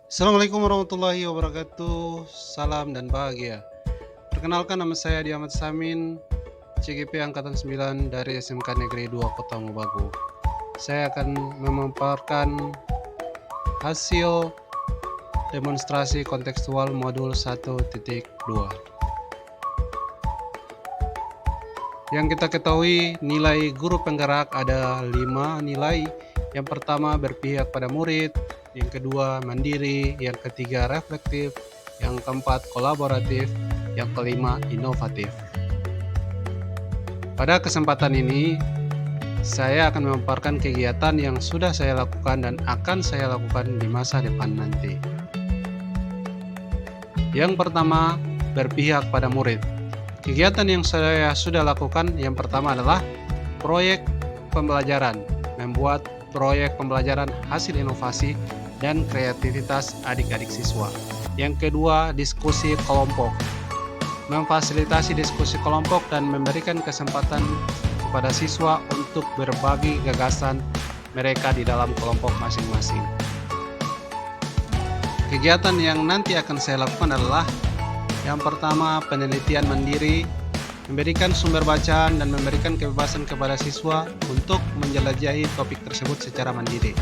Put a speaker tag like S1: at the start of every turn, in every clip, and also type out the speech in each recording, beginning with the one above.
S1: Assalamualaikum warahmatullahi wabarakatuh. Salam dan bahagia. Perkenalkan, nama saya Diamat Samin, CGP Angkatan 9 dari SMK Negeri 2 Kota Mobagu. Saya akan memaparkan hasil demonstrasi kontekstual modul 1.2. Yang kita ketahui, nilai guru penggerak ada 5 nilai. Yang pertama, berpihak pada murid. Yang kedua, mandiri. Yang ketiga, reflektif. Yang keempat, kolaboratif. Yang kelima, inovatif. Pada kesempatan ini, saya akan memaparkan kegiatan yang sudah saya lakukan dan akan saya lakukan di masa depan nanti. Yang pertama, berpihak pada murid. Kegiatan yang saya sudah lakukan yang pertama adalah proyek pembelajaran, membuat proyek pembelajaran hasil inovasi dan kreativitas adik-adik siswa. Yang kedua, diskusi kelompok, memfasilitasi diskusi kelompok dan memberikan kesempatan kepada siswa untuk berbagi gagasan mereka di dalam kelompok masing-masing. Kegiatan yang nanti akan saya lakukan adalah yang pertama, penelitian mandiri, memberikan sumber bacaan dan memberikan kebebasan kepada siswa untuk menjelajahi topik tersebut secara mandiri.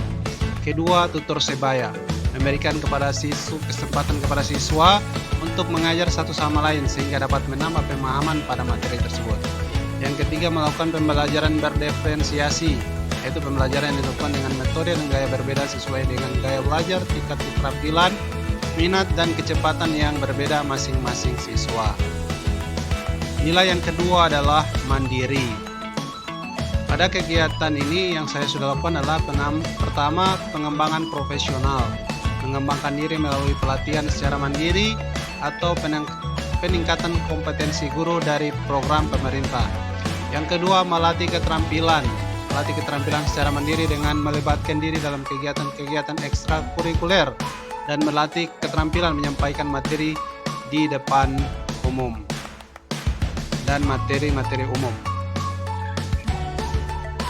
S1: Kedua, tutor sebaya, memberikan kesempatan kepada siswa untuk mengajar satu sama lain sehingga dapat menambah pemahaman pada materi tersebut. Yang ketiga, melakukan pembelajaran berdiferensiasi, yaitu pembelajaran yang dilakukan dengan metode dan gaya berbeda sesuai dengan gaya belajar, tingkat keterampilan, minat dan kecepatan yang berbeda masing-masing siswa. Nilai yang kedua adalah mandiri. Pada kegiatan ini yang saya sudah lakukan adalah pertama, pengembangan profesional, mengembangkan diri melalui pelatihan secara mandiri atau peningkatan kompetensi guru dari program pemerintah. Yang kedua, melatih keterampilan secara mandiri dengan melibatkan diri dalam kegiatan-kegiatan ekstrakurikuler dan melatih keterampilan menyampaikan materi di depan umum dan materi-materi umum.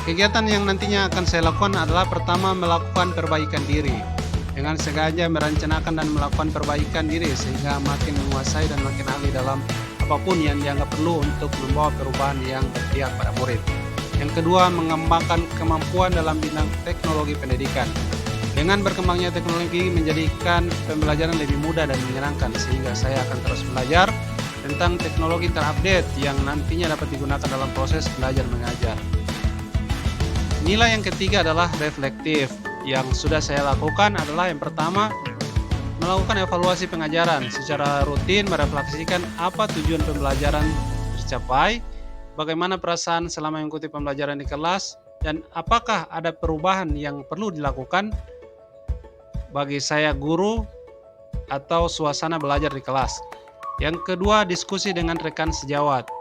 S1: Kegiatan yang nantinya akan saya lakukan adalah pertama, melakukan perbaikan diri dengan sengaja merencanakan dan melakukan perbaikan diri sehingga makin menguasai dan makin ahli dalam apapun yang dianggap perlu untuk membawa perubahan yang berpihak pada murid. Yang kedua, mengembangkan kemampuan dalam bidang teknologi pendidikan. Dengan berkembangnya teknologi menjadikan pembelajaran lebih mudah dan menyenangkan, sehingga saya akan terus belajar tentang teknologi terupdate yang nantinya dapat digunakan dalam proses belajar mengajar. Nilai yang ketiga adalah reflektif. Yang sudah saya lakukan adalah yang pertama, melakukan evaluasi pengajaran secara rutin, merefleksikan apa tujuan pembelajaran tercapai, bagaimana perasaan selama mengikuti pembelajaran di kelas, dan apakah ada perubahan yang perlu dilakukan bagi saya guru atau suasana belajar di kelas. Yang kedua, diskusi dengan rekan sejawat.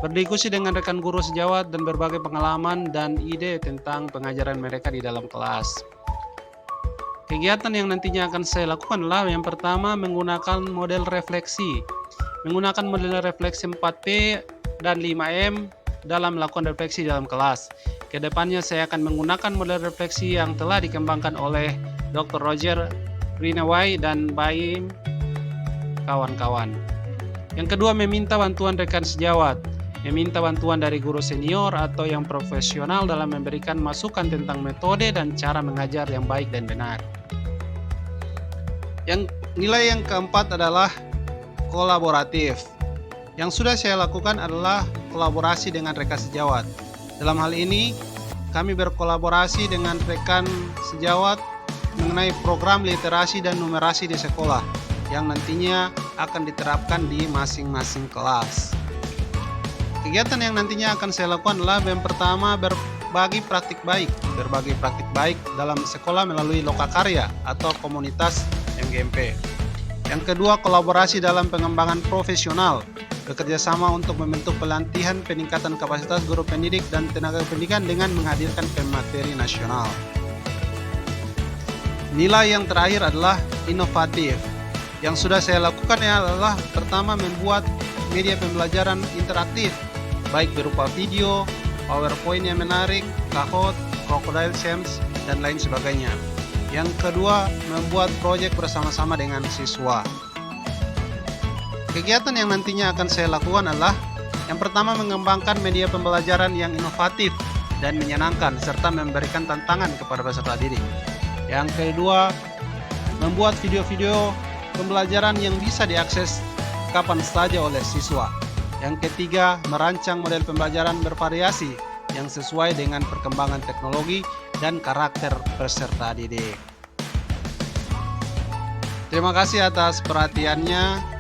S1: Berdiskusi dengan rekan guru sejawat dan berbagi pengalaman dan ide tentang pengajaran mereka di dalam kelas. Kegiatan yang nantinya akan saya lakukan adalah yang pertama, menggunakan model refleksi. Menggunakan model refleksi 4P dan 5M dalam melakukan refleksi dalam kelas. Kedepannya saya akan menggunakan model refleksi yang telah dikembangkan oleh Dr. Roger Greenaway dan Baim kawan-kawan. Yang kedua, meminta bantuan rekan sejawat. Meminta bantuan dari guru senior atau yang profesional dalam memberikan masukan tentang metode dan cara mengajar yang baik dan benar. Nilai yang keempat adalah kolaboratif. Yang sudah saya lakukan adalah kolaborasi dengan rekan sejawat. Dalam hal ini, kami berkolaborasi dengan rekan sejawat mengenai program literasi dan numerasi di sekolah yang nantinya akan diterapkan di masing-masing kelas. Kegiatan yang nantinya akan saya lakukan adalah yang pertama, berbagi praktik baik dalam sekolah melalui lokakarya atau komunitas MGMP. Yang kedua, kolaborasi dalam pengembangan profesional, bekerja sama untuk membentuk pelatihan peningkatan kapasitas guru pendidik dan tenaga pendidikan dengan menghadirkan pemateri nasional. Nilai yang terakhir adalah inovatif. Yang sudah saya lakukan adalah pertama, membuat media pembelajaran interaktif, baik berupa video, PowerPoint yang menarik, Kahoot, Crocodile Shams, dan lain sebagainya. Yang kedua, membuat proyek bersama-sama dengan siswa. Kegiatan yang nantinya akan saya lakukan adalah yang pertama, mengembangkan media pembelajaran yang inovatif dan menyenangkan serta memberikan tantangan kepada peserta didik. Yang kedua, membuat video-video pembelajaran yang bisa diakses kapan saja oleh siswa. Yang ketiga, merancang model pembelajaran bervariasi yang sesuai dengan perkembangan teknologi dan karakter peserta didik. Terima kasih atas perhatiannya.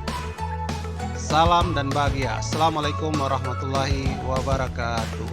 S1: Salam dan bahagia. Assalamualaikum warahmatullahi wabarakatuh.